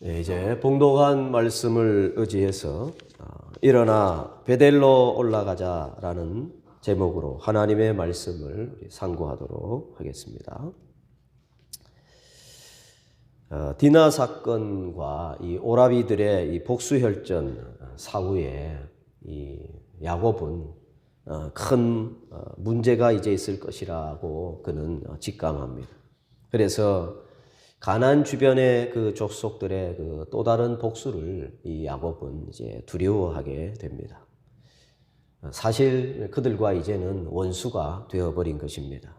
네, 이제 봉독한 말씀을 의지해서 일어나 베델로 올라가자라는 제목으로 하나님의 말씀을 상고하도록 하겠습니다. 디나 사건과 이 오라비들의 이 복수혈전 사후에 이 야곱은 큰 문제가 이제 있을 것이라고 그는 직감합니다. 그래서 가나안 주변의 그 족속들의 그 또 다른 복수를 이 야곱은 이제 두려워하게 됩니다. 사실 그들과 이제는 원수가 되어버린 것입니다.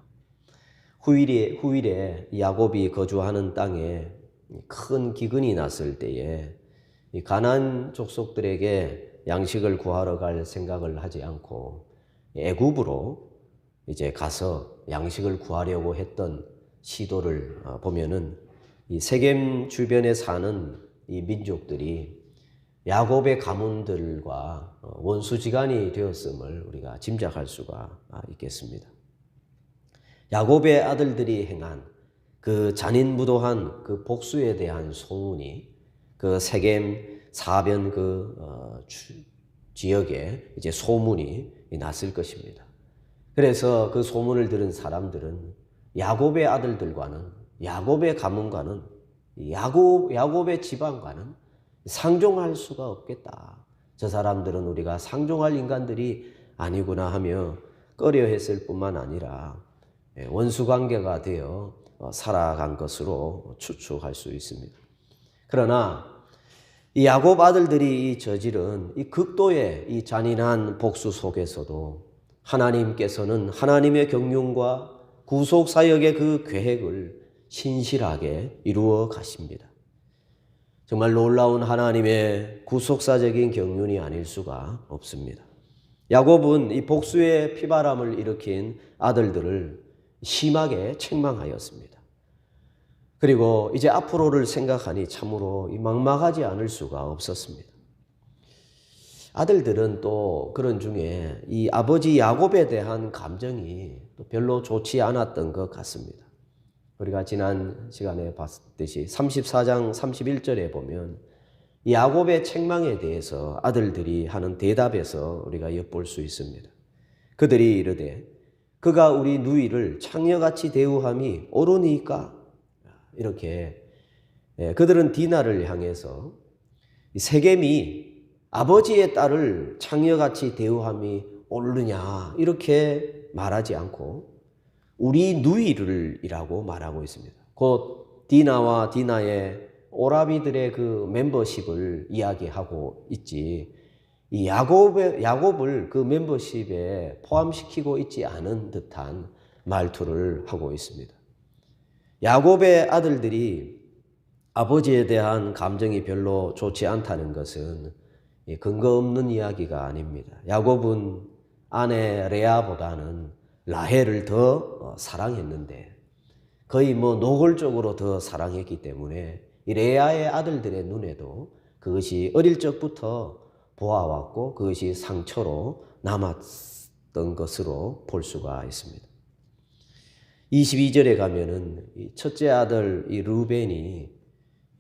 후일에 야곱이 거주하는 땅에 큰 기근이 났을 때에 이 가나안 족속들에게 양식을 구하러 갈 생각을 하지 않고 애굽으로 이제 가서 양식을 구하려고 했던 시도를 보면은 이 세겜 주변에 사는 이 민족들이 야곱의 가문들과 원수지간이 되었음을 우리가 짐작할 수가 있겠습니다. 야곱의 아들들이 행한 그 잔인무도한 그 복수에 대한 소문이 그 세겜 사변 지역에 이제 소문이 났을 것입니다. 그래서 그 소문을 들은 사람들은 야곱의 아들들과는 야곱의 가문과는 야곱의 집안과는 상종할 수가 없겠다. 저 사람들은 우리가 상종할 인간들이 아니구나 하며 꺼려했을 뿐만 아니라 원수관계가 되어 살아간 것으로 추측할 수 있습니다. 그러나 이 야곱 아들들이 저지른 이 극도의 이 잔인한 복수 속에서도 하나님께서는 하나님의 경륜과 구속 사역의 그 계획을 신실하게 이루어 가십니다. 정말 놀라운 하나님의 구속사적인 경륜이 아닐 수가 없습니다. 야곱은 이 복수의 피바람을 일으킨 아들들을 심하게 책망하였습니다. 그리고 이제 앞으로를 생각하니 참으로 막막하지 않을 수가 없었습니다. 아들들은 또 그런 중에 이 아버지 야곱에 대한 감정이 또 별로 좋지 않았던 것 같습니다. 우리가 지난 시간에 봤듯이 34장 31절에 보면 이 야곱의 책망에 대해서 아들들이 하는 대답에서 우리가 엿볼 수 있습니다. 그들이 이르되 그가 우리 누이를 창녀같이 대우함이 옳으니까? 이렇게 그들은 디나를 향해서 세겜이 아버지의 딸을 창녀같이 대우함이 옳으냐 이렇게 말하지 않고 우리 누이를이라고 말하고 있습니다. 곧 디나와 디나의 오라비들의 그 멤버십을 이야기하고 있지 이 야곱을 그 멤버십에 포함시키고 있지 않은 듯한 말투를 하고 있습니다. 야곱의 아들들이 아버지에 대한 감정이 별로 좋지 않다는 것은 근거 없는 이야기가 아닙니다. 야곱은 아내 레아보다는 라헬을 더 사랑했는데 거의 노골적으로 더 사랑했기 때문에 이 레아의 아들들의 눈에도 그것이 어릴 적부터 보아왔고 그것이 상처로 남았던 것으로 볼 수가 있습니다. 22절에 가면은 첫째 아들 이 루벤이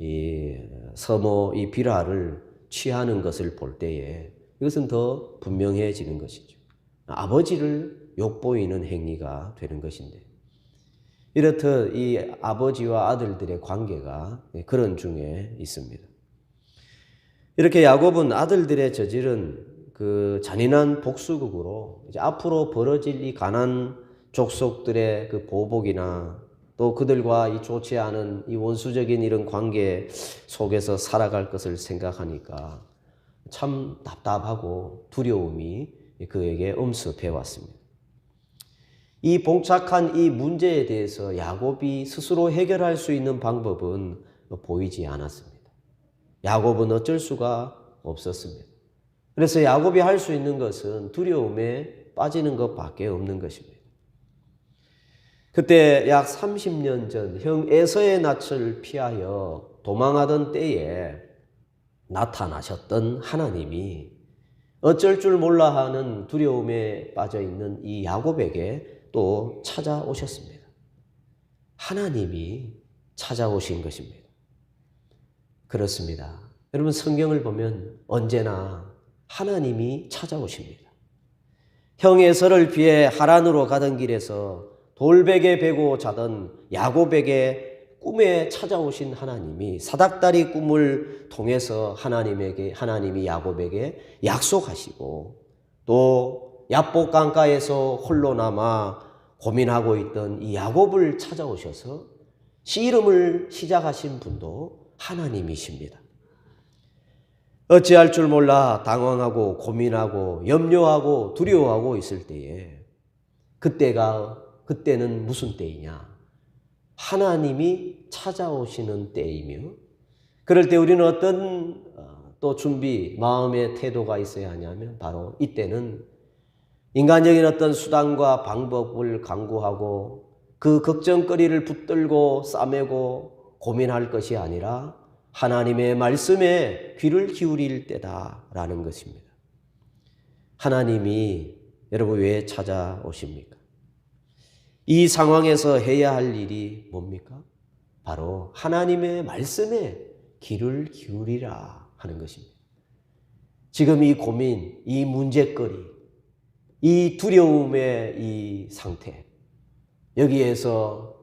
이 서모 이 비라를 취하는 것을 볼 때에 이것은 더 분명해지는 것이죠. 아버지를 욕보이는 행위가 되는 것인데 이렇듯 이 아버지와 아들들의 관계가 그런 중에 있습니다. 이렇게 야곱은 아들들의 저지른 그 잔인한 복수극으로 이제 앞으로 벌어질 이 가나안 족속들의 그 보복이나 또 그들과 이 좋지 않은 이 원수적인 이런 관계 속에서 살아갈 것을 생각하니까 참 답답하고 두려움이 그에게 엄습해 왔습니다. 이 봉착한 이 문제에 대해서 야곱이 스스로 해결할 수 있는 방법은 보이지 않았습니다. 야곱은 어쩔 수가 없었습니다. 그래서 야곱이 할 수 있는 것은 두려움에 빠지는 것밖에 없는 것입니다. 그때 약 30년 전 형 에서의 낯을 피하여 도망하던 때에 나타나셨던 하나님이 어쩔 줄 몰라 하는 두려움에 빠져 있는 이 야곱에게 또 찾아오셨습니다. 하나님이 찾아오신 것입니다. 그렇습니다. 여러분 성경을 보면 언제나 하나님이 찾아오십니다. 형 에서를 피해 하란으로 가던 길에서 돌베개 베고 자던 야곱에게 꿈에 찾아오신 하나님이 사닥다리 꿈을 통해서 하나님이 야곱에게 약속하시고, 또 야복 강가에서 홀로 남아 고민하고 있던 이 야곱을 찾아오셔서 씨름을 시작하신 분도 하나님이십니다. 어찌할 줄 몰라 당황하고 고민하고 염려하고 두려워하고 있을 때에 그때는 무슨 때이냐? 하나님이 찾아오시는 때이며, 그럴 때 우리는 어떤 또 마음의 태도가 있어야 하냐면 바로 이때는 인간적인 어떤 수단과 방법을 강구하고 그 걱정거리를 붙들고 싸매고 고민할 것이 아니라 하나님의 말씀에 귀를 기울일 때다라는 것입니다. 하나님이 여러분 왜 찾아오십니까? 이 상황에서 해야 할 일이 뭡니까? 바로 하나님의 말씀에 귀를 기울이라 하는 것입니다. 지금 이 고민, 이 문제거리, 이 두려움의 이 상태, 여기에서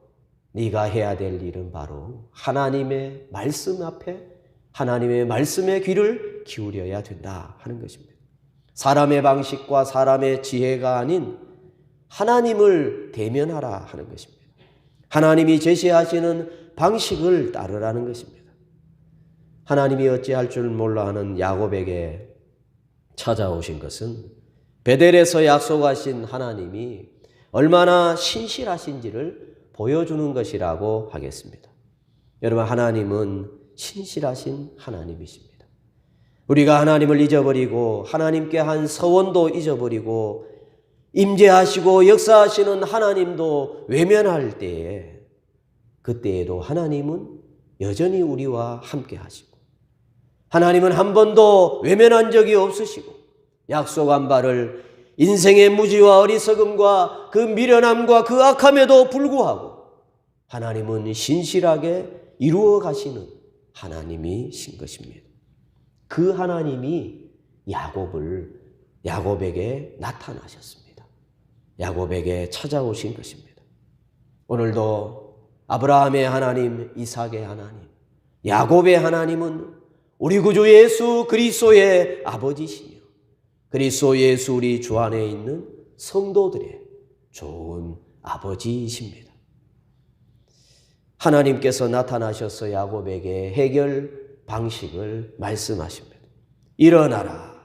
네가 해야 될 일은 바로 하나님의 말씀 앞에 하나님의 말씀에 귀를 기울여야 된다 하는 것입니다. 사람의 방식과 사람의 지혜가 아닌 하나님을 대면하라 하는 것입니다. 하나님이 제시하시는 방식을 따르라는 것입니다. 하나님이 어찌할 줄 몰라 하는 야곱에게 찾아오신 것은 베델에서 약속하신 하나님이 얼마나 신실하신지를 보여주는 것이라고 하겠습니다. 여러분, 하나님은 신실하신 하나님이십니다. 우리가 하나님을 잊어버리고 하나님께 한 서원도 잊어버리고 임재하시고 역사하시는 하나님도 외면할 때에, 그때에도 하나님은 여전히 우리와 함께 하시고, 하나님은 한 번도 외면한 적이 없으시고, 약속한 바를 인생의 무지와 어리석음과 그 미련함과 그 악함에도 불구하고 하나님은 신실하게 이루어 가시는 하나님이신 것입니다. 그 하나님이 야곱에게 나타나셨습니다. 야곱에게 찾아오신 것입니다. 오늘도 아브라함의 하나님, 이삭의 하나님, 야곱의 하나님은 우리 구주 예수 그리스도의 아버지시며 그리스도 예수 우리 주 안에 있는 성도들의 좋은 아버지이십니다. 하나님께서 나타나셔서 야곱에게 해결 방식을 말씀하십니다. 일어나라.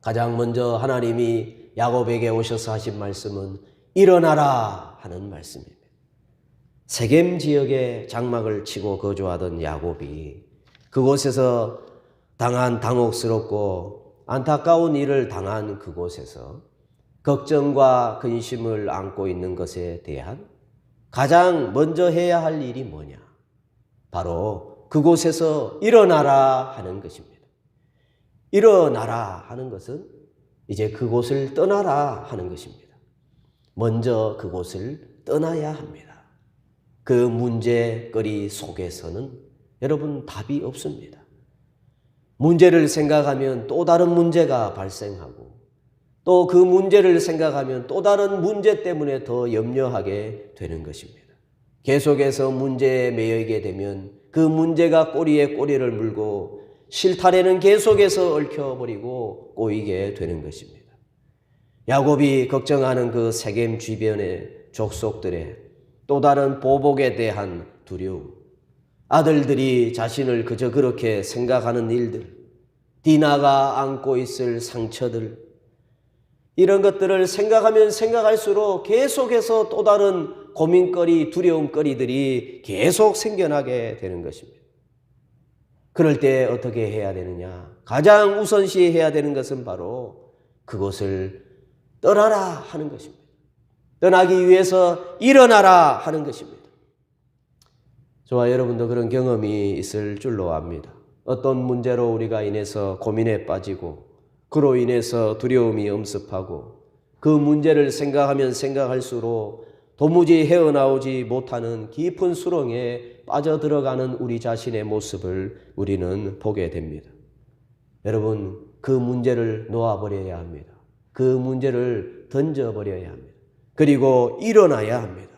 가장 먼저 하나님이 야곱에게 오셔서 하신 말씀은 일어나라 하는 말씀입니다. 세겜 지역에 장막을 치고 거주하던 야곱이 그곳에서 당혹스럽고 안타까운 일을 당한 그곳에서 걱정과 근심을 안고 있는 것에 대한 가장 먼저 해야 할 일이 뭐냐? 바로 그곳에서 일어나라 하는 것입니다. 일어나라 하는 것은 이제 그곳을 떠나라 하는 것입니다. 먼저 그곳을 떠나야 합니다. 그 문제거리 속에서는 여러분 답이 없습니다. 문제를 생각하면 또 다른 문제가 발생하고, 또 그 문제를 생각하면 또 다른 문제 때문에 더 염려하게 되는 것입니다. 계속해서 문제에 매이게 되면 그 문제가 꼬리에 꼬리를 물고 실타래는 계속해서 얽혀버리고 꼬이게 되는 것입니다. 야곱이 걱정하는 그 세겜 주변의 족속들의 또 다른 보복에 대한 두려움, 아들들이 자신을 그저 그렇게 생각하는 일들, 디나가 안고 있을 상처들, 이런 것들을 생각하면 생각할수록 계속해서 또 다른 고민거리, 두려움거리들이 계속 생겨나게 되는 것입니다. 그럴 때 어떻게 해야 되느냐? 가장 우선시해야 되는 것은 바로 그곳을 떠나라 하는 것입니다. 떠나기 위해서 일어나라 하는 것입니다. 저와 여러분도 그런 경험이 있을 줄로 압니다. 어떤 문제로 우리가 인해서 고민에 빠지고 그로 인해서 두려움이 엄습하고 그 문제를 생각하면 생각할수록 도무지 헤어나오지 못하는 깊은 수렁에 빠져들어가는 우리 자신의 모습을 우리는 보게 됩니다. 여러분, 그 문제를 놓아버려야 합니다. 그 문제를 던져버려야 합니다. 그리고 일어나야 합니다.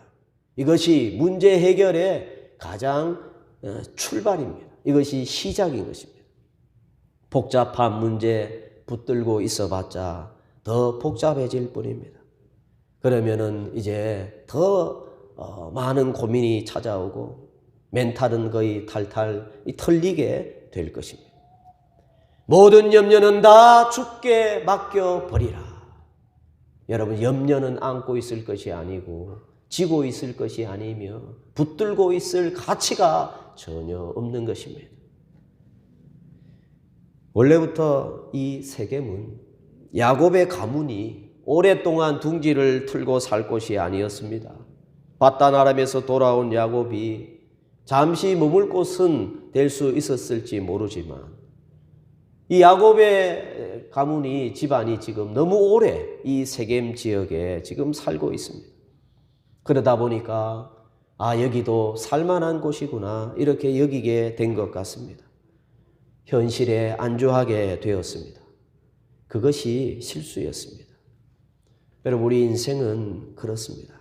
이것이 문제 해결의 가장 출발입니다. 이것이 시작인 것입니다. 복잡한 문제 붙들고 있어봤자 더 복잡해질 뿐입니다. 그러면은 이제 더 많은 고민이 찾아오고 멘탈은 거의 탈탈 털리게 될 것입니다. 모든 염려는 다 주께 맡겨버리라. 여러분, 염려는 안고 있을 것이 아니고 지고 있을 것이 아니며 붙들고 있을 가치가 전혀 없는 것입니다. 원래부터 이 세겜은 야곱의 가문이 오랫동안 둥지를 틀고 살 곳이 아니었습니다. 바단 아람에서 돌아온 야곱이 잠시 머물 곳은 될 수 있었을지 모르지만 이 야곱의 가문이 집안이 지금 너무 오래 이 세겜 지역에 지금 살고 있습니다. 그러다 보니까 여기도 살만한 곳이구나 이렇게 여기게 된 것 같습니다. 현실에 안주하게 되었습니다. 그것이 실수였습니다. 여러분, 우리 인생은 그렇습니다.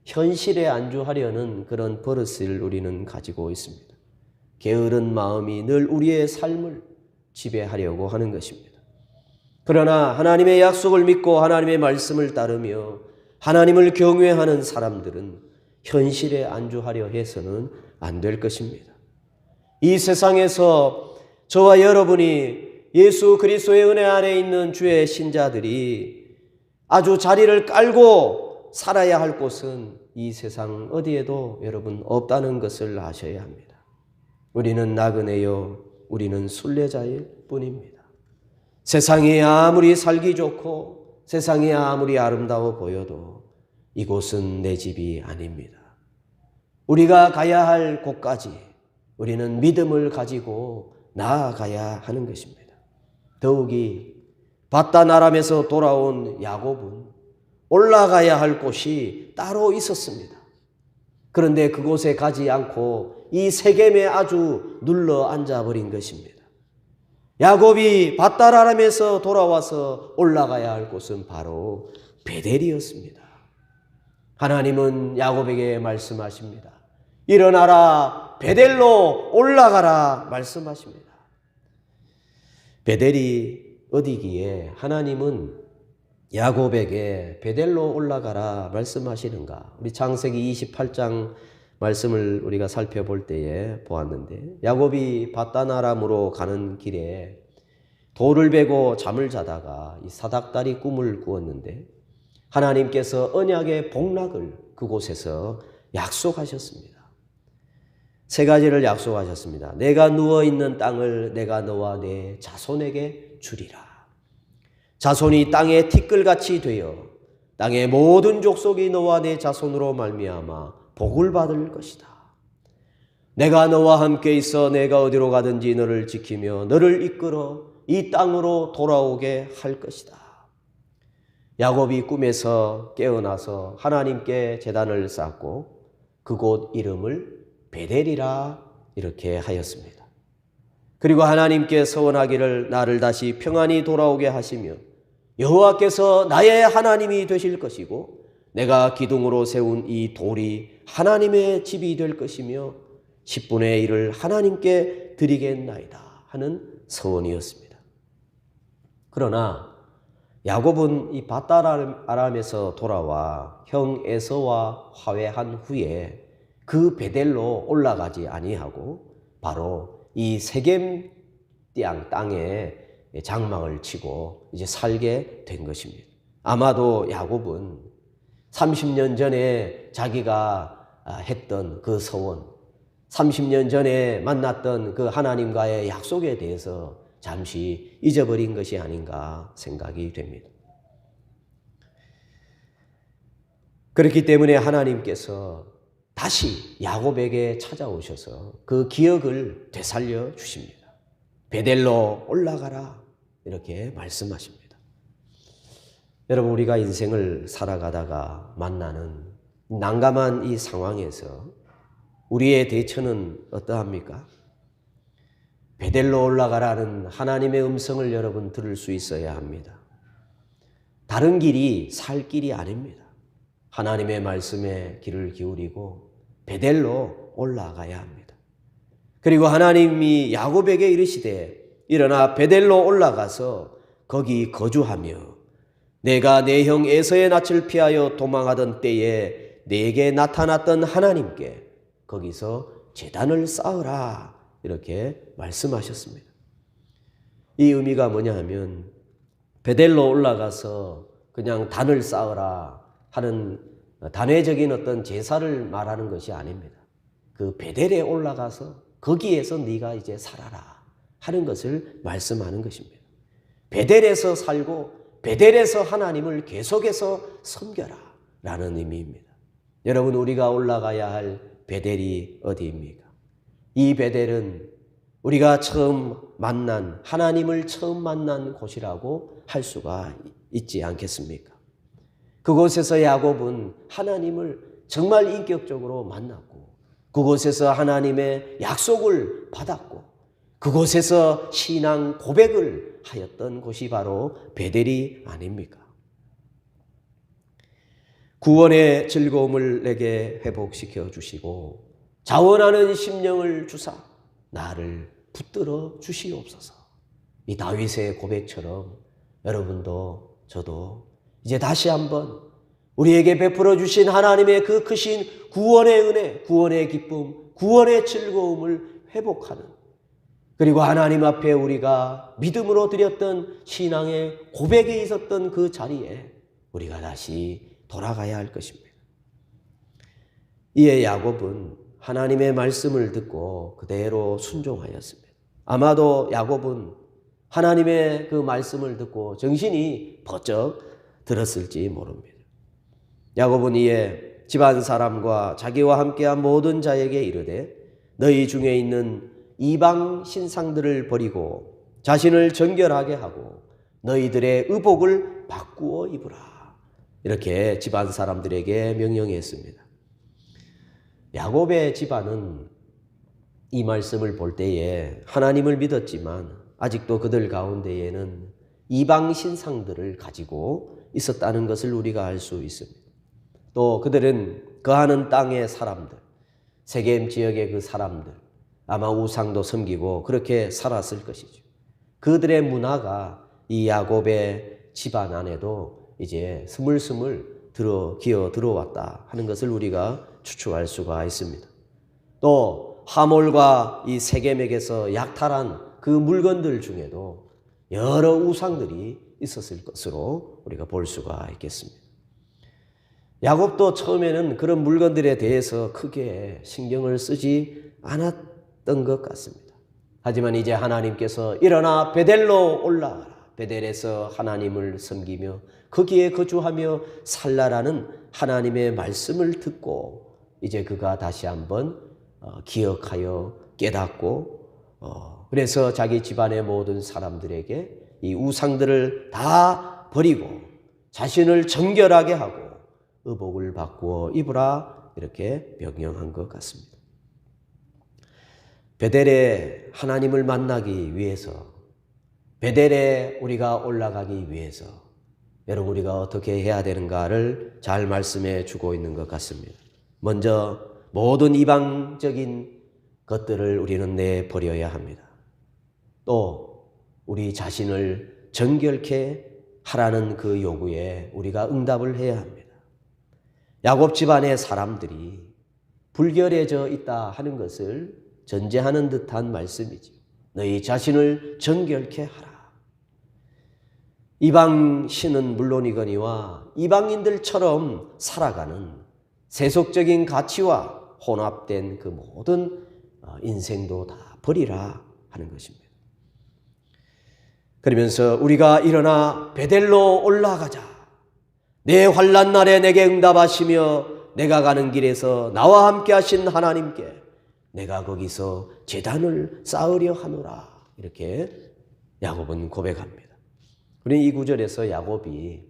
현실에 안주하려는 그런 버릇을 우리는 가지고 있습니다. 게으른 마음이 늘 우리의 삶을 지배하려고 하는 것입니다. 그러나 하나님의 약속을 믿고 하나님의 말씀을 따르며 하나님을 경외하는 사람들은 현실에 안주하려 해서는 안 될 것입니다. 이 세상에서 저와 여러분이 예수 그리스도의 은혜 아래 있는 주의 신자들이 아주 자리를 깔고 살아야 할 곳은 이 세상 어디에도 여러분 없다는 것을 아셔야 합니다. 우리는 나그네요, 우리는 순례자일 뿐입니다. 세상이 아무리 살기 좋고 세상이 아무리 아름다워 보여도 이곳은 내 집이 아닙니다. 우리가 가야 할 곳까지 우리는 믿음을 가지고 나아가야 하는 것입니다. 더욱이 바단 아람에서 돌아온 야곱은 올라가야 할 곳이 따로 있었습니다. 그런데 그곳에 가지 않고 이 세겜에 아주 눌러 앉아버린 것입니다. 야곱이 바단 아람에서 돌아와서 올라가야 할 곳은 바로 베델이었습니다. 하나님은 야곱에게 말씀하십니다. 일어나라, 베델로 올라가라 말씀하십니다. 베델이 어디기에 하나님은 야곱에게 베델로 올라가라 말씀하시는가? 우리 창세기 28장 말씀을 우리가 살펴볼 때에 보았는데, 야곱이 바단 아람으로 가는 길에 돌을 베고 잠을 자다가 이 사닥다리 꿈을 꾸었는데 하나님께서 언약의 복락을 그곳에서 약속하셨습니다. 세 가지를 약속하셨습니다. 내가 누워있는 땅을 내가 너와 내 자손에게 주리라. 자손이 땅의 티끌같이 되어 땅의 모든 족속이 너와 내 자손으로 말미암아 복을 받을 것이다. 내가 너와 함께 있어 내가 어디로 가든지 너를 지키며 너를 이끌어 이 땅으로 돌아오게 할 것이다. 야곱이 꿈에서 깨어나서 하나님께 제단을 쌓고 그곳 이름을 베델이라 이렇게 하였습니다. 그리고 하나님께 서원하기를 나를 다시 평안히 돌아오게 하시며 여호와께서 나의 하나님이 되실 것이고 내가 기둥으로 세운 이 돌이 하나님의 집이 될 것이며 10분의 1을 하나님께 드리겠나이다 하는 서원이었습니다. 그러나 야곱은 이 바단 아람에서 돌아와 형 에서와 화해한 후에 그 베델로 올라가지 아니하고 바로 이 세겜 땅에 장막을 치고 이제 살게 된 것입니다. 아마도 야곱은 30년 전에 자기가 했던 그 서원, 30년 전에 만났던 그 하나님과의 약속에 대해서 잠시 잊어버린 것이 아닌가 생각이 됩니다. 그렇기 때문에 하나님께서 다시 야곱에게 찾아오셔서 그 기억을 되살려 주십니다. 베델로 올라가라 이렇게 말씀하십니다. 여러분, 우리가 인생을 살아가다가 만나는 난감한 이 상황에서 우리의 대처는 어떠합니까? 베델로 올라가라는 하나님의 음성을 여러분 들을 수 있어야 합니다. 다른 길이 살 길이 아닙니다. 하나님의 말씀에 귀를 기울이고 베델로 올라가야 합니다. 그리고 하나님이 야곱에게 이르시되 일어나 베델로 올라가서 거기 거주하며 내가 내 형 에서의 낯을 피하여 도망하던 때에 내게 나타났던 하나님께 거기서 제단을 쌓으라 이렇게 말씀하셨습니다. 이 의미가 뭐냐 하면 베델로 올라가서 그냥 단을 쌓으라 하는 단회적인 어떤 제사를 말하는 것이 아닙니다. 그 베델에 올라가서 거기에서 네가 이제 살아라 하는 것을 말씀하는 것입니다. 베델에서 살고 베델에서 하나님을 계속해서 섬겨라 라는 의미입니다. 여러분, 우리가 올라가야 할 베델이 어디입니까? 이 베델은 우리가 처음 만난, 하나님을 처음 만난 곳이라고 할 수가 있지 않겠습니까? 그곳에서 야곱은 하나님을 정말 인격적으로 만났고 그곳에서 하나님의 약속을 받았고 그곳에서 신앙 고백을 하였던 곳이 바로 베델이 아닙니까? 구원의 즐거움을 내게 회복시켜 주시고 자원하는 심령을 주사 나를 붙들어 주시옵소서. 이 다윗의 고백처럼 여러분도 저도 이제 다시 한번 우리에게 베풀어 주신 하나님의 그 크신 구원의 은혜, 구원의 기쁨, 구원의 즐거움을 회복하는, 그리고 하나님 앞에 우리가 믿음으로 드렸던 신앙의 고백이 있었던 그 자리에 우리가 다시 돌아가야 할 것입니다. 이에 야곱은 하나님의 말씀을 듣고 그대로 순종하였습니다. 아마도 야곱은 하나님의 그 말씀을 듣고 정신이 번쩍 들었을지 모릅니다. 야곱은 이에 집안 사람과 자기와 함께한 모든 자에게 이르되 너희 중에 있는 이방 신상들을 버리고 자신을 정결하게 하고 너희들의 의복을 바꾸어 입으라. 이렇게 집안 사람들에게 명령했습니다. 야곱의 집안은 이 말씀을 볼 때에 하나님을 믿었지만 아직도 그들 가운데에는 이방 신상들을 가지고 있었다는 것을 우리가 알 수 있습니다. 또 그들은 거하는 땅의 사람들, 세겜 지역의 그 사람들, 아마 우상도 섬기고 그렇게 살았을 것이죠. 그들의 문화가 이 야곱의 집안 안에도 이제 스물스물 기어 들어왔다 하는 것을 우리가 추측할 수가 있습니다. 또 하몰과 이 세겜에게서 약탈한 그 물건들 중에도 여러 우상들이 있었을 것으로 우리가 볼 수가 있겠습니다. 야곱도 처음에는 그런 물건들에 대해서 크게 신경을 쓰지 않았던 것 같습니다. 하지만 이제 하나님께서 일어나 베델로 올라가라. 베델에서 하나님을 섬기며 거기에 거주하며 살라라는 하나님의 말씀을 듣고 이제 그가 다시 한번 기억하여 깨닫고 그래서 자기 집안의 모든 사람들에게 이 우상들을 다 버리고 자신을 정결하게 하고 의복을 바꾸어 입으라 이렇게 명령한 것 같습니다. 베델에 하나님을 만나기 위해서, 베델에 우리가 올라가기 위해서 여러분 우리가 어떻게 해야 되는가를 잘 말씀해 주고 있는 것 같습니다. 먼저 모든 이방적인 것들을 우리는 내버려야 합니다. 또 우리 자신을 정결케 하라는 그 요구에 우리가 응답을 해야 합니다. 야곱 집안의 사람들이 불결해져 있다 하는 것을 전제하는 듯한 말씀이지. 너희 자신을 정결케 하라. 이방 신은 물론이거니와 이방인들처럼 살아가는 세속적인 가치와 혼합된 그 모든 인생도 다 버리라 하는 것입니다. 그러면서 우리가 일어나 베델로 올라가자. 내 환난 날에 내게 응답하시며 내가 가는 길에서 나와 함께 하신 하나님께 내가 거기서 제단을 쌓으려 하노라. 이렇게 야곱은 고백합니다. 우리 이 구절에서 야곱이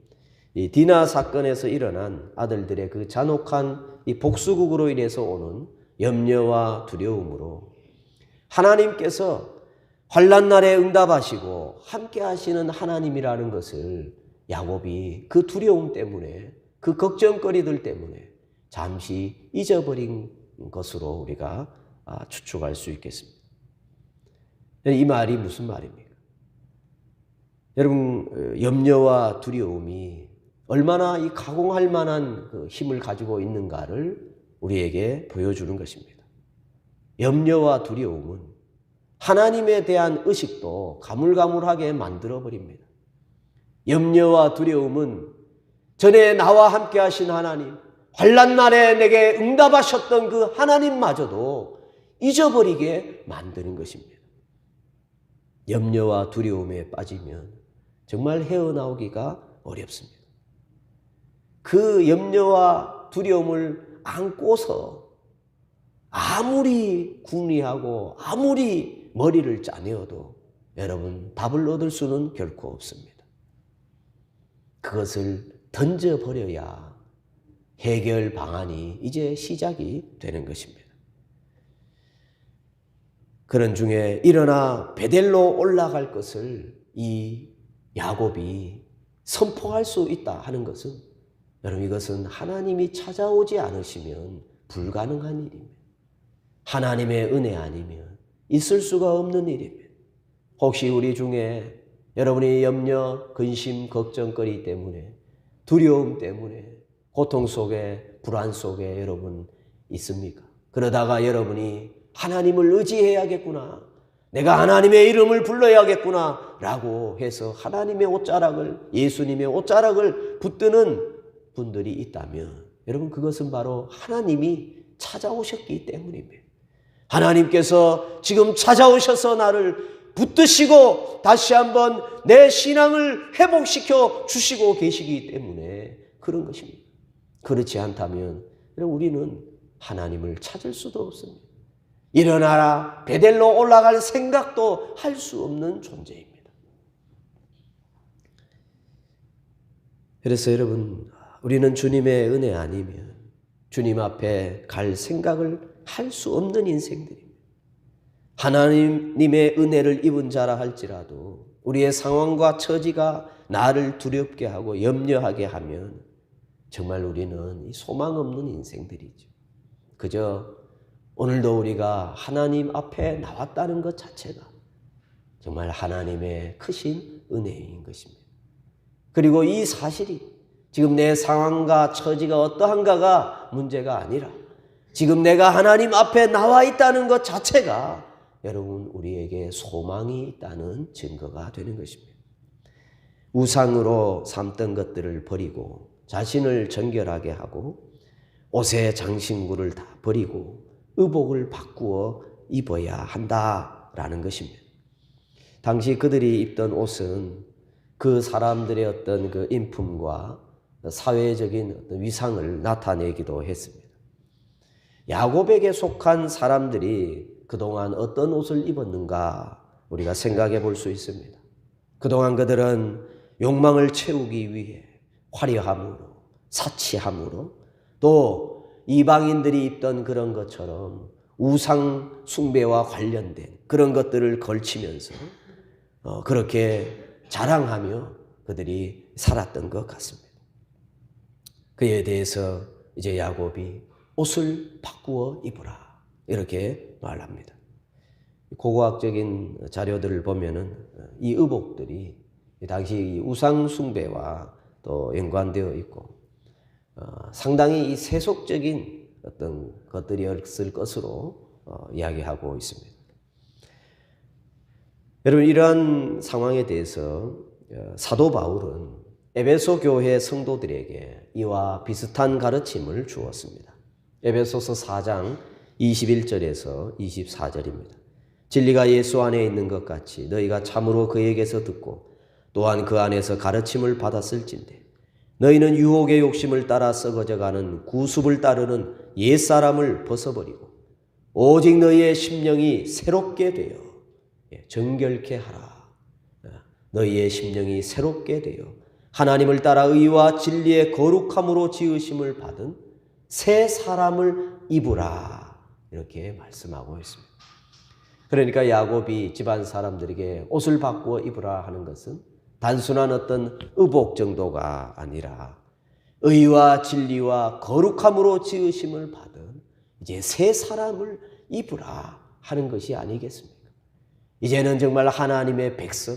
이 디나 사건에서 일어난 아들들의 그 잔혹한 이 복수극으로 인해서 오는 염려와 두려움으로 하나님께서 환난 날에 응답하시고 함께 하시는 하나님이라는 것을 야곱이 그 두려움 때문에, 그 걱정거리들 때문에 잠시 잊어버린 것으로 우리가 추측할 수 있겠습니다. 이 말이 무슨 말입니까? 여러분, 염려와 두려움이 얼마나 이 가공할 만한 그 힘을 가지고 있는가를 우리에게 보여주는 것입니다. 염려와 두려움은 하나님에 대한 의식도 가물가물하게 만들어버립니다. 염려와 두려움은 전에 나와 함께 하신 하나님, 환난 날에 내게 응답하셨던 그 하나님마저도 잊어버리게 만드는 것입니다. 염려와 두려움에 빠지면 정말 헤어나오기가 어렵습니다. 그 염려와 두려움을 안고서 아무리 궁리하고 아무리 머리를 짜내어도 여러분 답을 얻을 수는 결코 없습니다. 그것을 던져버려야 해결 방안이 이제 시작이 되는 것입니다. 그런 중에 일어나 베델로 올라갈 것을 이 야곱이 선포할 수 있다 하는 것은, 여러분, 이것은 하나님이 찾아오지 않으시면 불가능한 일입니다. 하나님의 은혜 아니면 있을 수가 없는 일입니다. 혹시 우리 중에 여러분이 염려, 근심, 걱정거리 때문에, 두려움 때문에 고통 속에, 불안 속에 여러분 있습니까? 그러다가 여러분이 하나님을 의지해야겠구나, 내가 하나님의 이름을 불러야겠구나 라고 해서 하나님의 옷자락을, 예수님의 옷자락을 붙드는 분들이 있다면 여러분, 그것은 바로 하나님이 찾아오셨기 때문입니다. 하나님께서 지금 찾아오셔서 나를 붙드시고 다시 한번 내 신앙을 회복시켜 주시고 계시기 때문에 그런 것입니다. 그렇지 않다면 우리는 하나님을 찾을 수도 없습니다. 일어나라, 베델로 올라갈 생각도 할 수 없는 존재입니다. 그래서 여러분, 우리는 주님의 은혜 아니면 주님 앞에 갈 생각을 할 수 없는 인생들입니다. 하나님의 은혜를 입은 자라 할지라도 우리의 상황과 처지가 나를 두렵게 하고 염려하게 하면 정말 우리는 소망 없는 인생들이죠. 그저 오늘도 우리가 하나님 앞에 나왔다는 것 자체가 정말 하나님의 크신 은혜인 것입니다. 그리고 이 사실이 지금 내 상황과 처지가 어떠한가가 문제가 아니라 지금 내가 하나님 앞에 나와 있다는 것 자체가 여러분 우리에게 소망이 있다는 증거가 되는 것입니다. 우상으로 삼던 것들을 버리고 자신을 정결하게 하고 옷의 장신구를 다 버리고 의복을 바꾸어 입어야 한다라는 것입니다. 당시 그들이 입던 옷은 그 사람들의 어떤 그 인품과 사회적인 어떤 위상을 나타내기도 했습니다. 야곱에게 속한 사람들이 그동안 어떤 옷을 입었는가 우리가 생각해 볼 수 있습니다. 그동안 그들은 욕망을 채우기 위해 화려함으로, 사치함으로, 또 이방인들이 입던 그런 것처럼 우상 숭배와 관련된 그런 것들을 걸치면서 그렇게 자랑하며 그들이 살았던 것 같습니다. 그에 대해서 이제 야곱이 옷을 바꾸어 입으라 이렇게 말합니다. 고고학적인 자료들을 보면은 이 의복들이 당시 우상 숭배와 또 연관되어 있고 상당히 이 세속적인 어떤 것들이었을 것으로 이야기하고 있습니다. 여러분, 이러한 상황에 대해서 사도 바울은 에베소 교회 성도들에게 이와 비슷한 가르침을 주었습니다. 에베소서 4장 21절에서 24절입니다. 진리가 예수 안에 있는 것 같이 너희가 참으로 그에게서 듣고 또한 그 안에서 가르침을 받았을진데 너희는 유혹의 욕심을 따라 썩어져가는 구습을 따르는 옛사람을 벗어버리고 오직 너희의 심령이 새롭게 되어 정결케 하라. 너희의 심령이 새롭게 되어 하나님을 따라 의와 진리의 거룩함으로 지으심을 받은 새 사람을 입으라. 이렇게 말씀하고 있습니다. 그러니까 야곱이 집안 사람들에게 옷을 바꾸어 입으라 하는 것은 단순한 어떤 의복 정도가 아니라 의와 진리와 거룩함으로 지으심을 받은 이제 새 사람을 입으라 하는 것이 아니겠습니까? 이제는 정말 하나님의 백성,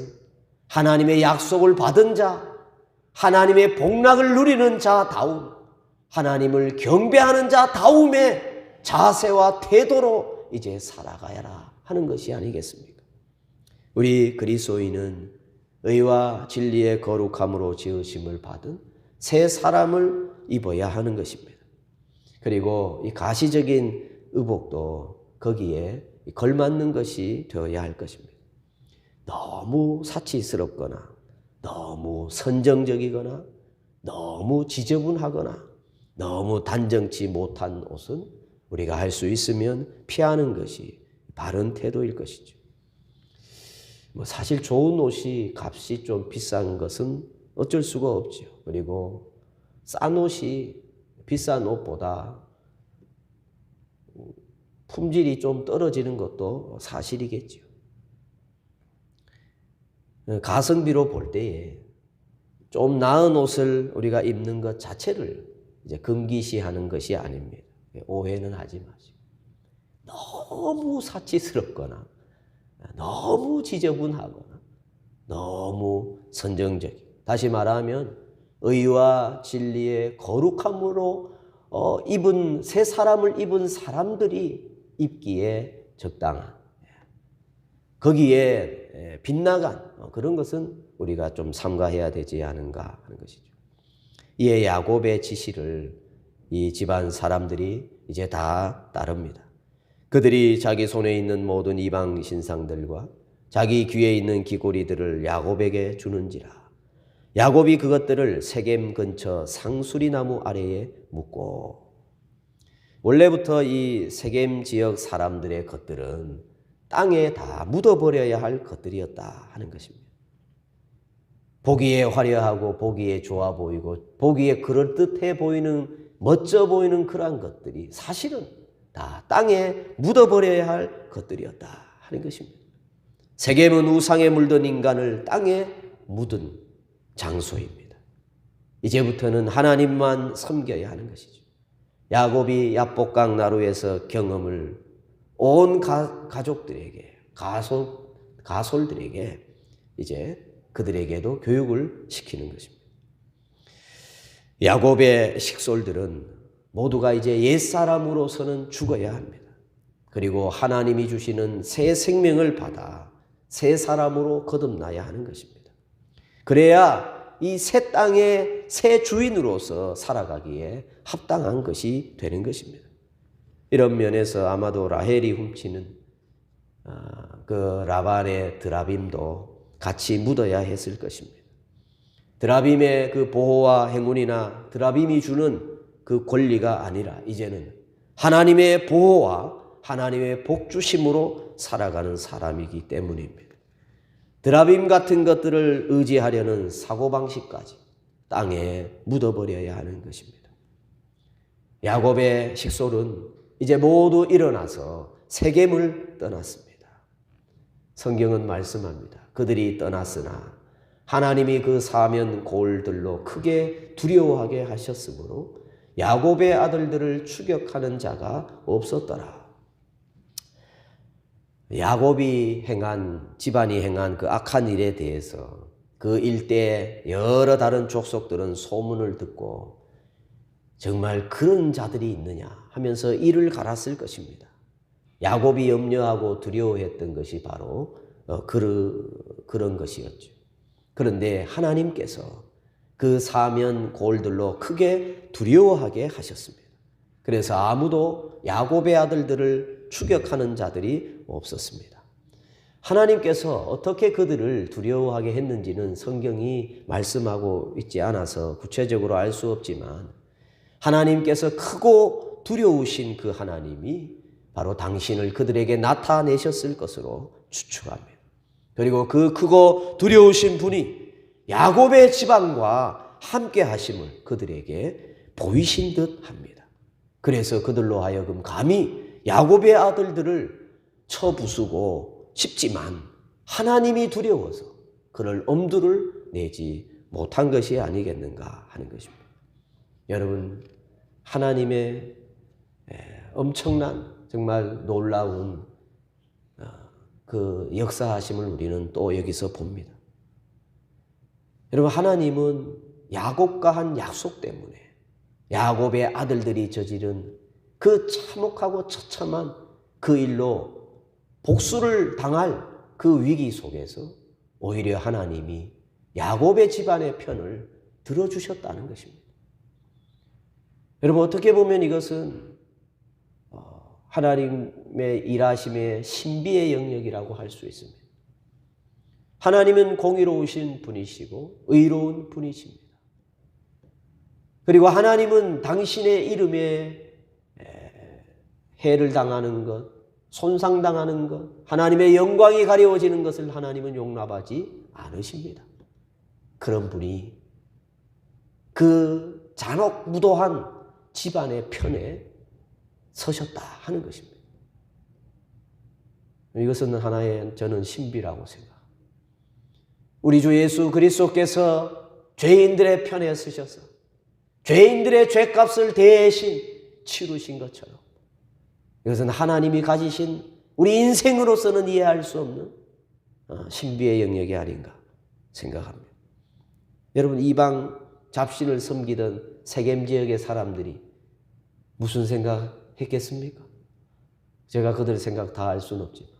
하나님의 약속을 받은 자, 하나님의 복락을 누리는 자다움, 하나님을 경배하는 자다움의 자세와 태도로 이제 살아가야라 하는 것이 아니겠습니까? 우리 그리스도인은 의와 진리의 거룩함으로 지으심을 받은 새 사람을 입어야 하는 것입니다. 그리고 이 가시적인 의복도 거기에 걸맞는 것이 되어야 할 것입니다. 너무 사치스럽거나 너무 선정적이거나 너무 지저분하거나 너무 단정치 못한 옷은 우리가 할 수 있으면 피하는 것이 바른 태도일 것이죠. 사실 좋은 옷이 값이 좀 비싼 것은 어쩔 수가 없죠. 그리고 싼 옷이 비싼 옷보다 품질이 좀 떨어지는 것도 사실이겠죠. 가성비로 볼 때에 좀 나은 옷을 우리가 입는 것 자체를 이제 금기시하는 것이 아닙니다. 오해는 하지 마시고. 너무 사치스럽거나 너무 지저분하거나 너무 선정적이고, 다시 말하면 의와 진리의 거룩함으로 입은 새 사람을 입은 사람들이 입기에 적당한, 거기에 빗나간 그런 것은 우리가 좀 삼가해야 되지 않은가 하는 것이죠. 이에 야곱의 지시를 이 집안 사람들이 이제 다 따릅니다. 그들이 자기 손에 있는 모든 이방 신상들과 자기 귀에 있는 귀고리들을 야곱에게 주는지라. 야곱이 그것들을 세겜 근처 상수리 나무 아래에 묻고, 원래부터 이 세겜 지역 사람들의 것들은 땅에 다 묻어버려야 할 것들이었다 하는 것입니다. 보기에 화려하고 보기에 좋아 보이고 보기에 그럴듯해 보이는, 멋져 보이는 그러한 것들이 사실은 다 땅에 묻어버려야 할 것들이었다 하는 것입니다. 세겜은 우상에 물든 인간을 땅에 묻은 장소입니다. 이제부터는 하나님만 섬겨야 하는 것이죠. 야곱이 야복강 나루에서 경험을 온 가족들에게, 가솔들에게 이제 그들에게도 교육을 시키는 것입니다. 야곱의 식솔들은 모두가 이제 옛사람으로서는 죽어야 합니다. 그리고 하나님이 주시는 새 생명을 받아 새 사람으로 거듭나야 하는 것입니다. 그래야 이 새 땅의 새 주인으로서 살아가기에 합당한 것이 되는 것입니다. 이런 면에서 아마도 라헬이 훔치는 그 라반의 드라빔도 같이 묻어야 했을 것입니다. 드라빔의 그 보호와 행운이나 드라빔이 주는 그 권리가 아니라 이제는 하나님의 보호와 하나님의 복주심으로 살아가는 사람이기 때문입니다. 드라빔 같은 것들을 의지하려는 사고방식까지 땅에 묻어버려야 하는 것입니다. 야곱의 식솔은 이제 모두 일어나서 세겜을 떠났습니다. 성경은 말씀합니다. 그들이 떠났으나 하나님이 그 사면 골들로 크게 두려워하게 하셨으므로 야곱의 아들들을 추격하는 자가 없었더라. 야곱이 집안이 행한 그 악한 일에 대해서 그 일대의 여러 다른 족속들은 소문을 듣고 정말 그런 자들이 있느냐 하면서 이를 갈았을 것입니다. 야곱이 염려하고 두려워했던 것이 바로 그런 것이었죠. 그런데 하나님께서 그 사면 골들로 크게 두려워하게 하셨습니다. 그래서 아무도 야곱의 아들들을 추격하는 자들이 없었습니다. 하나님께서 어떻게 그들을 두려워하게 했는지는 성경이 말씀하고 있지 않아서 구체적으로 알 수 없지만, 하나님께서 크고 두려우신 그 하나님이 바로 당신을 그들에게 나타내셨을 것으로 추측합니다. 그리고 그 크고 두려우신 분이 야곱의 지방과 함께 하심을 그들에게 보이신 듯 합니다. 그래서 그들로 하여금 감히 야곱의 아들들을 쳐부수고 싶지만 하나님이 두려워서 그를 엄두를 내지 못한 것이 아니겠는가 하는 것입니다. 여러분, 하나님의 엄청난 정말 놀라운 그 역사하심을 우리는 또 여기서 봅니다. 여러분, 하나님은 야곱과 한 약속 때문에 야곱의 아들들이 저지른 그 참혹하고 처참한 그 일로 복수를 당할 그 위기 속에서 오히려 하나님이 야곱의 집안의 편을 들어주셨다는 것입니다. 여러분, 어떻게 보면 이것은 하나님의 일하심의 신비의 영역이라고 할 수 있습니다. 하나님은 공의로우신 분이시고 의로운 분이십니다. 그리고 하나님은 당신의 이름에 해를 당하는 것, 손상당하는 것, 하나님의 영광이 가려워지는 것을 하나님은 용납하지 않으십니다. 그런 분이 그 잔혹무도한 집안의 편에 서셨다 하는 것입니다. 이것은 하나의 저는 신비라고 생각합니다. 우리 주 예수 그리스도께서 죄인들의 편에 서셔서 죄인들의 죄값을 대신 치르신 것처럼 이것은 하나님이 가지신 우리 인생으로서는 이해할 수 없는 신비의 영역이 아닌가 생각합니다. 여러분, 이방 잡신을 섬기던 세겜 지역의 사람들이 무슨 생각했겠습니까? 제가 그들의 생각 다 알 수는 없지만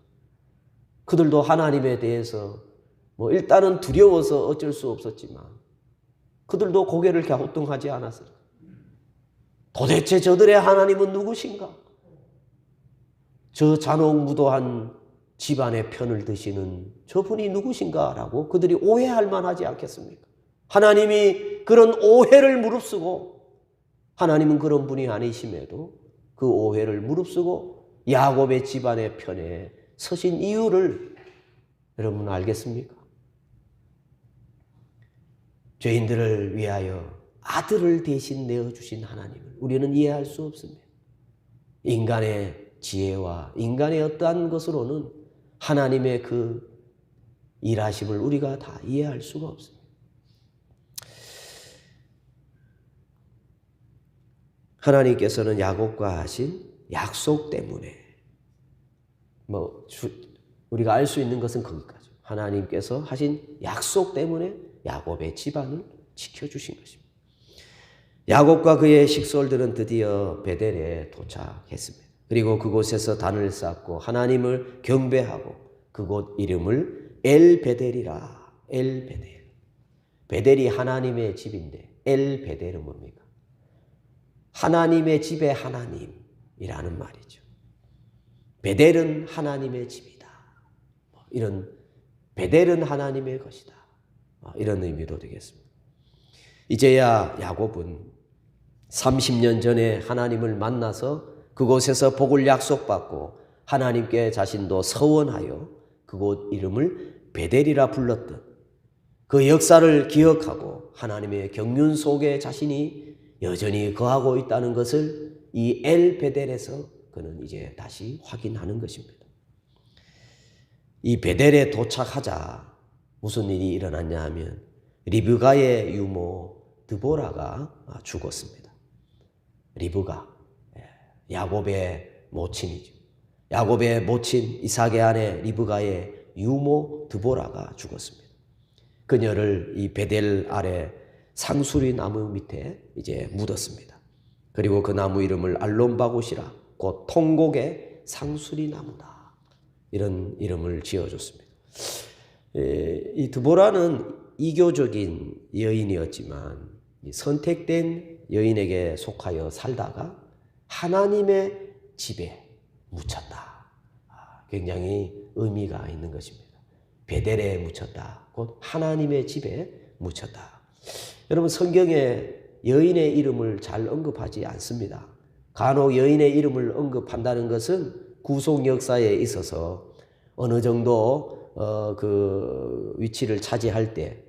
그들도 하나님에 대해서 일단은 두려워서 어쩔 수 없었지만 그들도 고개를 갸우뚱하지 않았어요. 도대체 저들의 하나님은 누구신가? 저 잔혹무도한 집안의 편을 드시는 저분이 누구신가? 라고 그들이 오해할 만하지 않겠습니까? 하나님이 그런 오해를 무릅쓰고 하나님은 그런 분이 아니심에도 그 오해를 무릅쓰고 야곱의 집안의 편에 서신 이유를 여러분 알겠습니까? 죄인들을 위하여 아들을 대신 내어주신 하나님을 우리는 이해할 수 없습니다. 인간의 지혜와 인간의 어떠한 것으로는 하나님의 그 일하심을 우리가 다 이해할 수가 없습니다. 하나님께서는 야곱과 하신 약속 때문에 우리가 알 수 있는 것은 거기까지. 하나님께서 하신 약속 때문에 야곱의 집안을 지켜주신 것입니다. 야곱과 그의 식솔들은 드디어 베델에 도착했습니다. 그리고 그곳에서 단을 쌓고 하나님을 경배하고 그곳 이름을 엘베델이라. 엘베델. 베델이 하나님의 집인데 엘베델은 뭡니까? 하나님의 집의 하나님이라는 말이죠. 베델은 하나님의 집이다. 이런 베델은 하나님의 것이다. 이런 의미로 되겠습니다. 이제야 야곱은 30년 전에 하나님을 만나서 그곳에서 복을 약속받고 하나님께 자신도 서원하여 그곳 이름을 베델이라 불렀던 그 역사를 기억하고 하나님의 경륜 속에 자신이 여전히 거하고 있다는 것을 이 엘베델에서 그는 이제 다시 확인하는 것입니다. 이 베델에 도착하자 무슨 일이 일어났냐 하면 리브가의 유모 드보라가 죽었습니다. 리브가 야곱의 모친이죠. 야곱의 모친 이삭의 아내 리브가의 유모 드보라가 죽었습니다. 그녀를 이 베델 아래 상수리 나무 밑에 이제 묻었습니다. 그리고 그 나무 이름을 알론바곳이라 곧 통곡의 상수리 나무다. 이런 이름을 지어줬습니다. 이 드보라는 이교적인 여인이었지만 선택된 여인에게 속하여 살다가 하나님의 집에 묻혔다. 굉장히 의미가 있는 것입니다. 베델에 묻혔다. 곧 하나님의 집에 묻혔다. 여러분, 성경에 여인의 이름을 잘 언급하지 않습니다. 간혹 여인의 이름을 언급한다는 것은 구속 역사에 있어서 어느 정도 그 위치를 차지할 때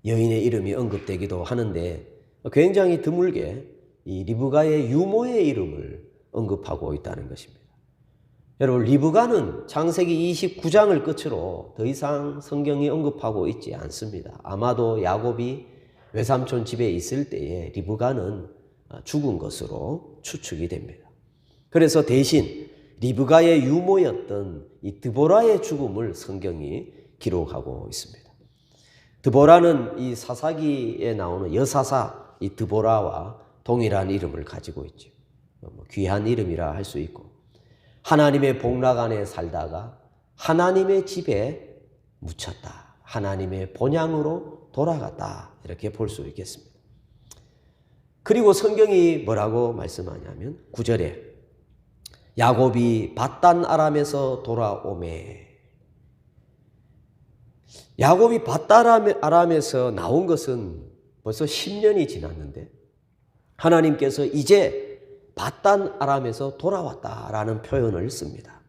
여인의 이름이 언급되기도 하는데 굉장히 드물게 이 리브가의 유모의 이름을 언급하고 있다는 것입니다. 여러분, 리브가는 창세기 29장을 끝으로 더 이상 성경이 언급하고 있지 않습니다. 아마도 야곱이 외삼촌 집에 있을 때에 리브가는 죽은 것으로 추측이 됩니다. 그래서 대신 리브가의 유모였던 이 드보라의 죽음을 성경이 기록하고 있습니다. 드보라는 이 사사기에 나오는 여사사 이 드보라와 동일한 이름을 가지고 있죠. 귀한 이름이라 할 수 있고, 하나님의 복락 안에 살다가 하나님의 집에 묻혔다. 하나님의 본향으로 돌아갔다. 이렇게 볼 수 있겠습니다. 그리고 성경이 뭐라고 말씀하냐면 9절에 야곱이 밧단 아람에서 돌아오매. 야곱이 밧단 아람에서 나온 것은 벌써 10년이 지났는데 하나님께서 이제 밧단 아람에서 돌아왔다라는 표현을 씁니다.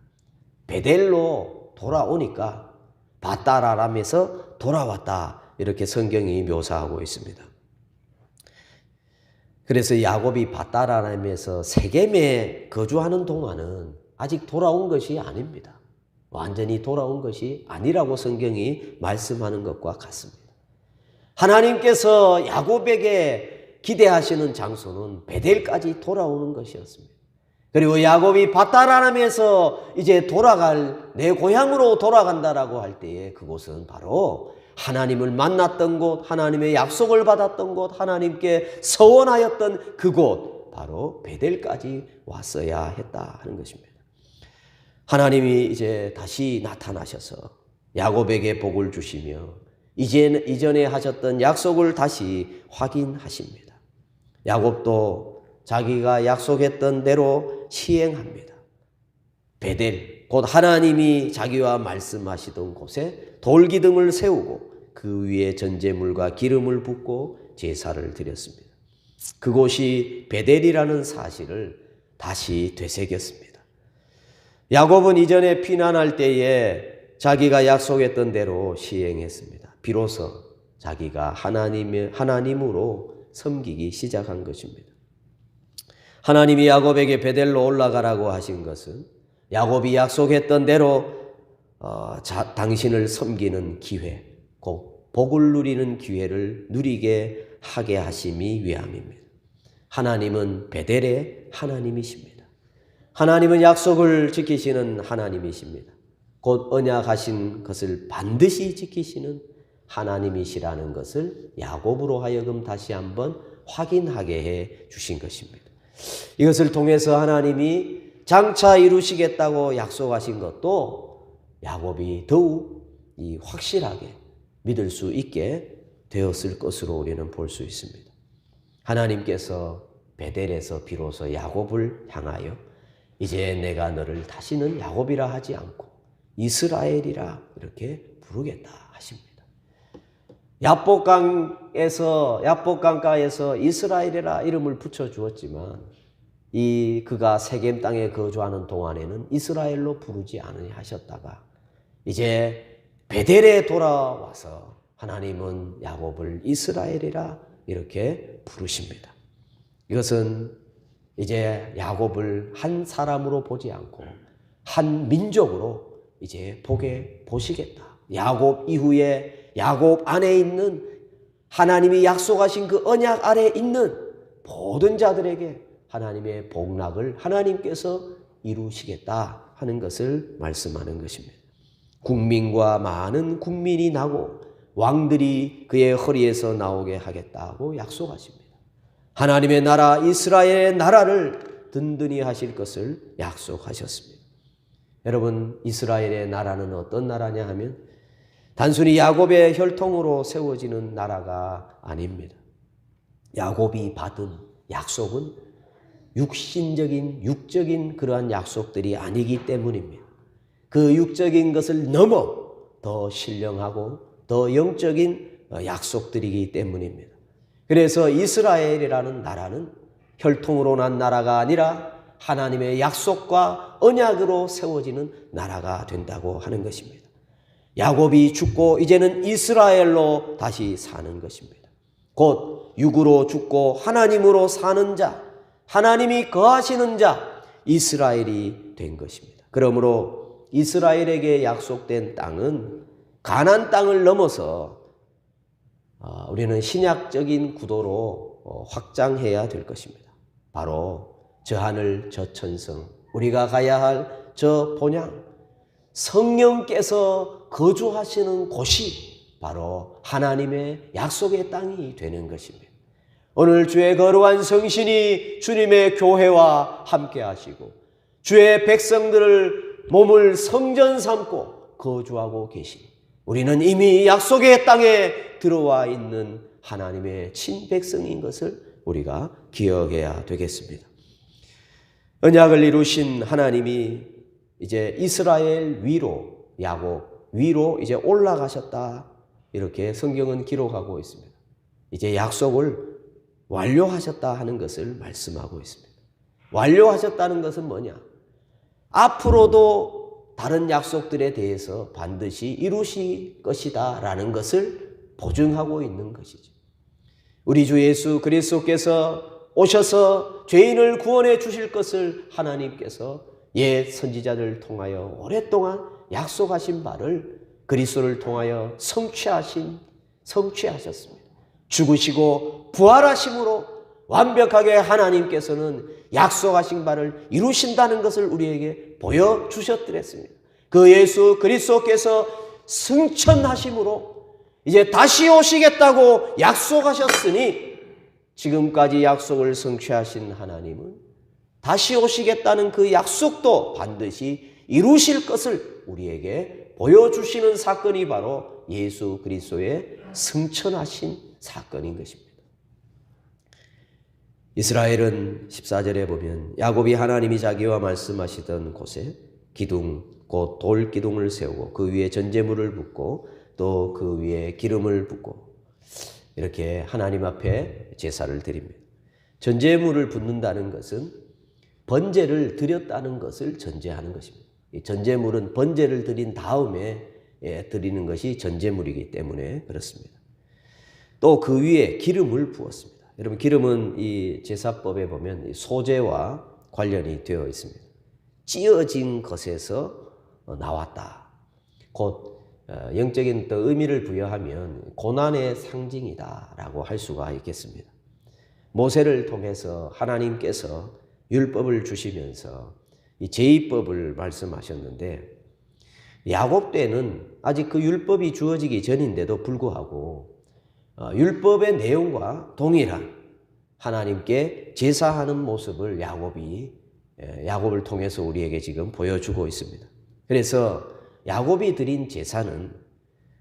베델로 돌아오니까 밧단 아람에서 돌아왔다, 이렇게 성경이 묘사하고 있습니다. 그래서 야곱이 밧단 아람에서 세겜에 거주하는 동안은 아직 돌아온 것이 아닙니다. 완전히 돌아온 것이 아니라고 성경이 말씀하는 것과 같습니다. 하나님께서 야곱에게 기대하시는 장소는 베델까지 돌아오는 것이었습니다. 그리고 야곱이 밧단 아람에서 이제 돌아갈, 내 고향으로 돌아간다라고 할 때에 그곳은 바로 하나님을 만났던 곳, 하나님의 약속을 받았던 곳, 하나님께 서원하였던 그곳, 바로 베델까지 왔어야 했다 하는 것입니다. 하나님이 이제 다시 나타나셔서 야곱에게 복을 주시며 이전에 하셨던 약속을 다시 확인하십니다. 야곱도 자기가 약속했던 대로 시행합니다. 베델, 곧 하나님이 자기와 말씀하시던 곳에 돌기둥을 세우고 그 위에 전제물과 기름을 붓고 제사를 드렸습니다. 그곳이 베델이라는 사실을 다시 되새겼습니다. 야곱은 이전에 피난할 때에 자기가 약속했던 대로 시행했습니다. 비로소 자기가 하나님으로 섬기기 시작한 것입니다. 하나님이 야곱에게 베델로 올라가라고 하신 것은 야곱이 약속했던 대로 당신을 섬기는 기회, 곧 복을 누리는 기회를 누리게 하게 하심이 위함입니다. 하나님은 베델의 하나님이십니다. 하나님은 약속을 지키시는 하나님이십니다. 곧 언약하신 것을 반드시 지키시는 하나님이시라는 것을 야곱으로 하여금 다시 한번 확인하게 해 주신 것입니다. 이것을 통해서 하나님이 장차 이루시겠다고 약속하신 것도 야곱이 더욱 확실하게 믿을 수 있게 되었을 것으로 우리는 볼 수 있습니다. 하나님께서 베델에서 비로소 야곱을 향하여 이제 내가 너를 다시는 야곱이라 하지 않고 이스라엘이라 이렇게 부르겠다 하십니다. 야복강가에서 이스라엘이라 이름을 붙여 주었지만 그가 세겜 땅에 거주하는 동안에는 이스라엘로 부르지 않으셨다가 이제 베델에 돌아와서 하나님은 야곱을 이스라엘이라 이렇게 부르십니다. 이것은 이제 야곱을 한 사람으로 보지 않고 한 민족으로 이제 보시겠다. 야곱 이후에 야곱 안에 있는 하나님이 약속하신 그 언약 아래 있는 모든 자들에게 하나님의 복락을 하나님께서 이루시겠다 하는 것을 말씀하는 것입니다. 국민과 많은 국민이 나고 왕들이 그의 허리에서 나오게 하겠다고 약속하십니다. 하나님의 나라 이스라엘의 나라를 든든히 하실 것을 약속하셨습니다. 여러분, 이스라엘의 나라는 어떤 나라냐 하면 단순히 야곱의 혈통으로 세워지는 나라가 아닙니다. 야곱이 받은 약속은 육적인 그러한 약속들이 아니기 때문입니다. 그 육적인 것을 넘어 더 신령하고 더 영적인 약속들이기 때문입니다. 그래서 이스라엘이라는 나라는 혈통으로 난 나라가 아니라 하나님의 약속과 언약으로 세워지는 나라가 된다고 하는 것입니다. 야곱이 죽고 이제는 이스라엘로 다시 사는 것입니다. 곧 육으로 죽고 하나님으로 사는 자, 하나님이 거하시는 자, 이스라엘이 된 것입니다. 그러므로 이스라엘에게 약속된 땅은 가나안 땅을 넘어서 우리는 신약적인 구도로 확장해야 될 것입니다. 바로 저 하늘 저 천성, 우리가 가야 할 저 본향, 성령께서 거주하시는 곳이 바로 하나님의 약속의 땅이 되는 것입니다. 오늘 주의 거룩한 성신이 주님의 교회와 함께 하시고 주의 백성들을 몸을 성전 삼고 거주하고 계시니 우리는 이미 약속의 땅에 들어와 있는 하나님의 친백성인 것을 우리가 기억해야 되겠습니다. 언약을 이루신 하나님이 이제 이스라엘 위로, 야곱 위로 이제 올라가셨다, 이렇게 성경은 기록하고 있습니다. 이제 약속을 완료하셨다 하는 것을 말씀하고 있습니다. 완료하셨다는 것은 뭐냐? 앞으로도 다른 약속들에 대해서 반드시 이루실 것이다 라는 것을 보증하고 있는 것이죠. 우리 주 예수 그리스도께서 오셔서 죄인을 구원해 주실 것을 하나님께서 옛 선지자들을 통하여 오랫동안 약속하신 바를 그리스도를 통하여 성취하셨습니다. 죽으시고 부활하심으로 완벽하게 하나님께서는 약속하신 바를 이루신다는 것을 우리에게 보여주셨더랬습니다. 그 예수 그리스도께서 승천하심으로 이제 다시 오시겠다고 약속하셨으니 지금까지 약속을 성취하신 하나님은 다시 오시겠다는 그 약속도 반드시 이루실 것을 우리에게 보여주시는 사건이 바로 예수 그리스도의 승천하신 사건인 것입니다. 이스라엘은 14절에 보면 야곱이 하나님이 자기와 말씀하시던 곳에 기둥, 곧 돌기둥을 세우고 그 위에 전제물을 붓고 또 그 위에 기름을 붓고 이렇게 하나님 앞에 제사를 드립니다. 전제물을 붓는다는 것은 번제를 드렸다는 것을 전제하는 것입니다. 이 전제물은 번제를 드린 다음에 드리는 것이 전제물이기 때문에 그렇습니다. 또 그 위에 기름을 부었습니다. 여러분, 기름은 이 제사법에 보면 소재와 관련이 되어 있습니다. 찌어진 것에서 나왔다. 곧 영적인 또 의미를 부여하면 고난의 상징이다라고 할 수가 있겠습니다. 모세를 통해서 하나님께서 율법을 주시면서 이 제의법을 말씀하셨는데 야곱 때는 아직 그 율법이 주어지기 전인데도 불구하고 율법의 내용과 동일한 하나님께 제사하는 모습을 야곱을 통해서 우리에게 지금 보여주고 있습니다. 그래서 야곱이 드린 제사는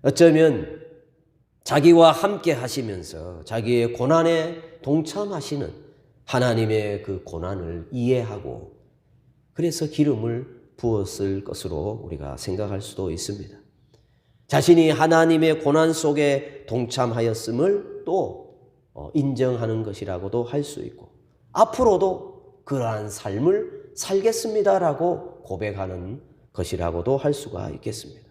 어쩌면 자기와 함께 하시면서 자기의 고난에 동참하시는 하나님의 그 고난을 이해하고 그래서 기름을 부었을 것으로 우리가 생각할 수도 있습니다. 자신이 하나님의 고난 속에 동참하였음을 또 인정하는 것이라고도 할 수 있고 앞으로도 그러한 삶을 살겠습니다라고 고백하는 것이라고도 할 수가 있겠습니다.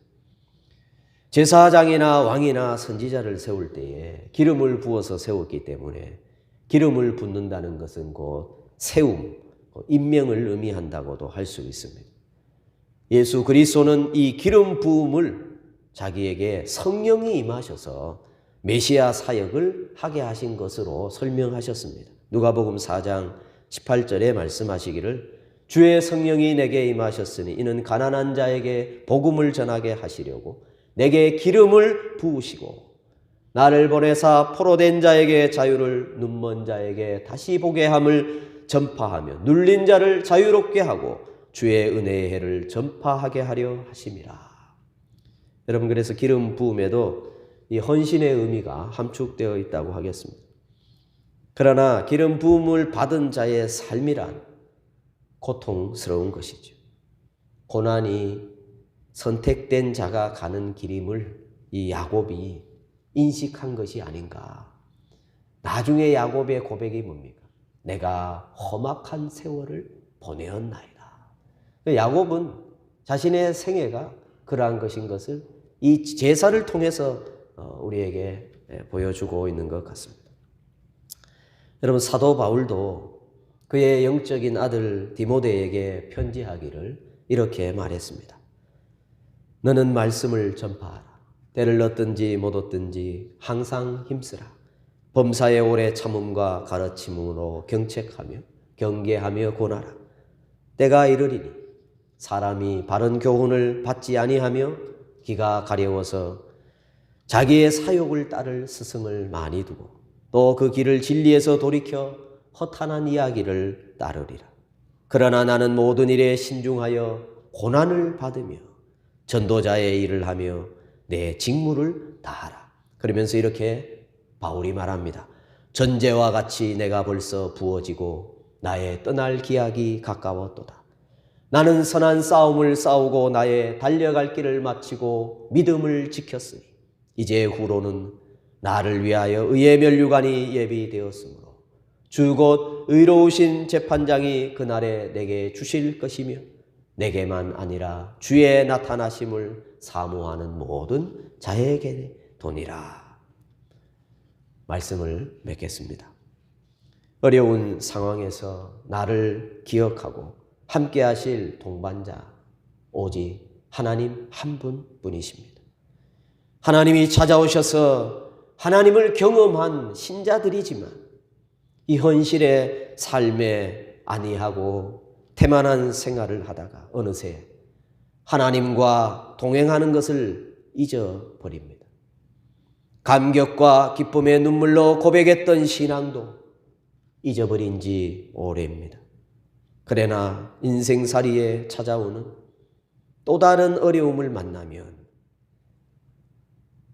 제사장이나 왕이나 선지자를 세울 때에 기름을 부어서 세웠기 때문에 기름을 붓는다는 것은 곧 세움, 임명을 의미한다고도 할 수 있습니다. 예수 그리스도는 이 기름 부음을 자기에게 성령이 임하셔서 메시아 사역을 하게 하신 것으로 설명하셨습니다. 누가복음 4장 18절에 말씀하시기를 주의 성령이 내게 임하셨으니 이는 가난한 자에게 복음을 전하게 하시려고 내게 기름을 부으시고 나를 보내사 포로된 자에게 자유를 눈먼 자에게 다시 보게 함을 전파하며 눌린 자를 자유롭게 하고 주의 은혜의 해를 전파하게 하려 하심이라. 여러분, 그래서 기름 부음에도 이 헌신의 의미가 함축되어 있다고 하겠습니다. 그러나 기름 부음을 받은 자의 삶이란 고통스러운 것이죠. 고난이 선택된 자가 가는 길임을 이 야곱이 인식한 것이 아닌가. 나중에 야곱의 고백이 뭡니까? 내가 험악한 세월을 보내었나이다. 야곱은 자신의 생애가 그러한 것인 것을 이 제사를 통해서 우리에게 보여주고 있는 것 같습니다. 여러분, 사도 바울도 그의 영적인 아들 디모데에게 편지하기를 이렇게 말했습니다. 너는 말씀을 전파하라. 때를 얻든지 못 얻든지 항상 힘쓰라. 범사에 오래 참음과 가르침으로 경책하며 경계하며 권하라. 때가 이르리니 사람이 바른 교훈을 받지 아니하며 귀가 가려워서 자기의 사욕을 따를 스승을 많이 두고 또 그 길을 진리에서 돌이켜 허탄한 이야기를 따르리라. 그러나 나는 모든 일에 신중하여 고난을 받으며 전도자의 일을 하며 내 직무를 다하라. 그러면서 이렇게 바울이 말합니다. 전제와 같이 내가 벌써 부어지고 나의 떠날 기약이 가까웠도다. 나는 선한 싸움을 싸우고 나의 달려갈 길을 마치고 믿음을 지켰으니 이제 후로는 나를 위하여 의의 면류관이 예비되었으므로 주 곧 의로우신 재판장이 그날에 내게 주실 것이며 내게만 아니라 주의 나타나심을 사모하는 모든 자에게 도니라. 말씀을 맺겠습니다. 어려운 상황에서 나를 기억하고 함께 하실 동반자 오직 하나님 한 분뿐이십니다. 하나님이 찾아오셔서 하나님을 경험한 신자들이지만 이 현실의 삶에 안이하고 태만한 생활을 하다가 어느새 하나님과 동행하는 것을 잊어버립니다. 감격과 기쁨의 눈물로 고백했던 신앙도 잊어버린 지 오래입니다. 그러나 인생살이에 찾아오는 또 다른 어려움을 만나면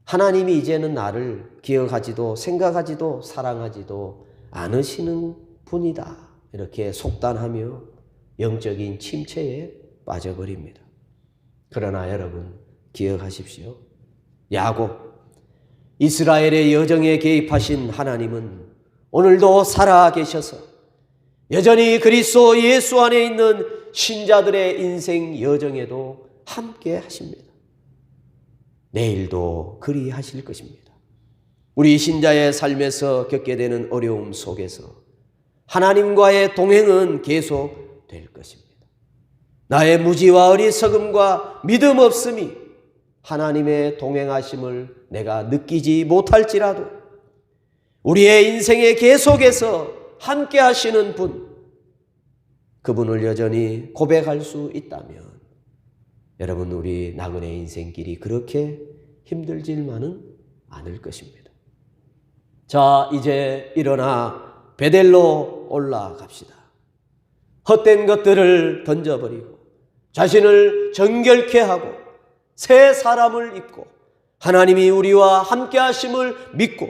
하나님이 이제는 나를 기억하지도 생각하지도 사랑하지도 않으시는 분이다. 이렇게 속단하며 영적인 침체에 빠져버립니다. 그러나 여러분 기억하십시오. 야곱, 이스라엘의 여정에 개입하신 하나님은 오늘도 살아 계셔서 여전히 그리스도 예수 안에 있는 신자들의 인생 여정에도 함께 하십니다. 내일도 그리 하실 것입니다. 우리 신자의 삶에서 겪게 되는 어려움 속에서 하나님과의 동행은 계속 될 것입니다. 나의 무지와 어리석음과 믿음 없음이 하나님의 동행하심을 내가 느끼지 못할지라도 우리의 인생의 계속에서 함께 하시는 분, 그분을 여전히 고백할 수 있다면 여러분 우리 나그네 인생길이 그렇게 힘들지만은 않을 것입니다. 자, 이제 일어나 베델로 올라갑시다. 헛된 것들을 던져버리고 자신을 정결케 하고 새 사람을 입고 하나님이 우리와 함께 하심을 믿고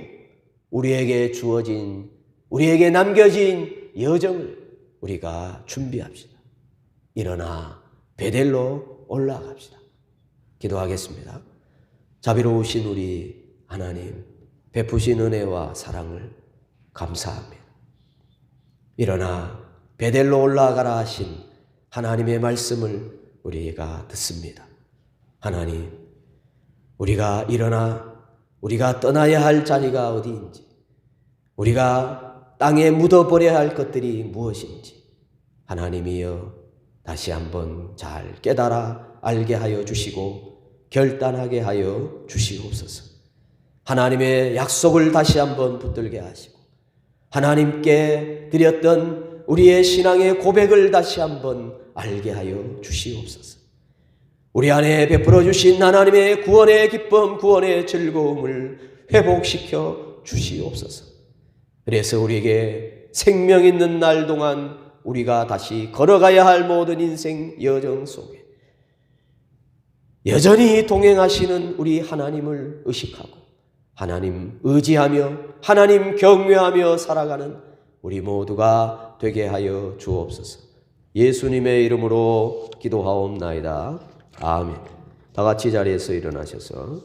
우리에게 주어진, 우리에게 남겨진 여정을 우리가 준비합시다. 일어나 베델로 올라갑시다. 기도하겠습니다. 자비로우신 우리 하나님, 베푸신 은혜와 사랑을 감사합니다. 일어나 베델로 올라가라 하신 하나님의 말씀을 우리가 듣습니다. 하나님, 우리가 일어나 우리가 떠나야 할 자리가 어디인지, 우리가 땅에 묻어버려야 할 것들이 무엇인지 하나님이여 다시 한번 잘 깨달아 알게 하여 주시고 결단하게 하여 주시옵소서. 하나님의 약속을 다시 한번 붙들게 하시고 하나님께 드렸던 우리의 신앙의 고백을 다시 한번 알게 하여 주시옵소서. 우리 안에 베풀어 주신 하나님의 구원의 기쁨, 구원의 즐거움을 회복시켜 주시옵소서. 그래서 우리에게 생명 있는 날 동안 우리가 다시 걸어가야 할 모든 인생 여정 속에 여전히 동행하시는 우리 하나님을 의식하고 하나님 의지하며 하나님 경외하며 살아가는 우리 모두가 되게 하여 주옵소서. 예수님의 이름으로 기도하옵나이다. 아멘. 다 같이 자리에서 일어나셔서